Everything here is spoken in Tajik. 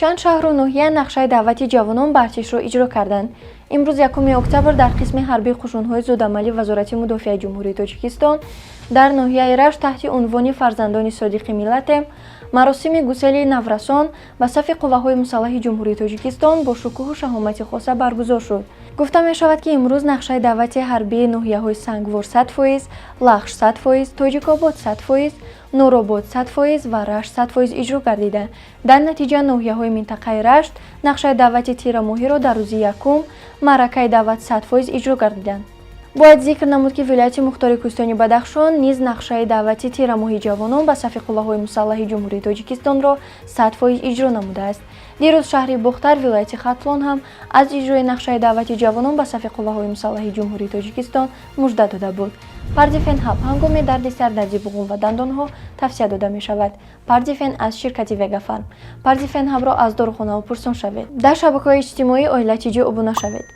чанд шаҳру ноҳия нақшаи даъвати ҷавонон ба артишро иҷро карданд. имрӯз 1 октябр дар қисми ҳарбии қушунҳои зудамалӣ вазорати мудофиаи ҷумҳурии Тоҷикистон дар ноҳияи Рашт таҳти унвони фарзандони содиқи миллатем маросими гусели наврасон ба сафи қувваҳои мусаллаҳи ҷумҳурии Тоҷикистон бо шукӯҳу шаҳомати хоса баргузор шуд. гуфта мешавад ки имрӯз нақшаи даъвати ҳарбии ноҳияҳои Сангвор 100%, Лахш 100%, Тоҷикобод 100%, Нуробод 100% ва Рашт 100% иҷро гардида. дар натиҷа ноҳияҳои минтақаи Рашт нақшаи даъвати тирамоҳиро дар рӯзи якум маъракаи даъват 100% иҷро гардиданд. бояд зикр намуд ки вилояти мухтори Кӯстони Бадахшон низ нақшаи даъвати тирамоҳии ҷавонон ба сафи қувваҳои мусаллаҳи ҷумҳурии Тоҷикистонро 100% иҷро намудааст. дирӯз шаҳри Бухтар вилояти Хатлон ҳам аз иҷрои нақшаи даъвати ҷавонон ба сафи қувваҳои мусаллаҳи ҷумҳурии Тоҷикистон мужда дода буд. Парди Фенҳаб ҳангоми дарди сар, дарди буғум ва дандонҳо тавсия дода мешавад. Парди Фен аз ширкати Вегафарм. Парди Фенҳабро аз дорухона пурсон шавед. дар шабакаҳои иҷтимоӣ оила тиҷӣ обуна шавед.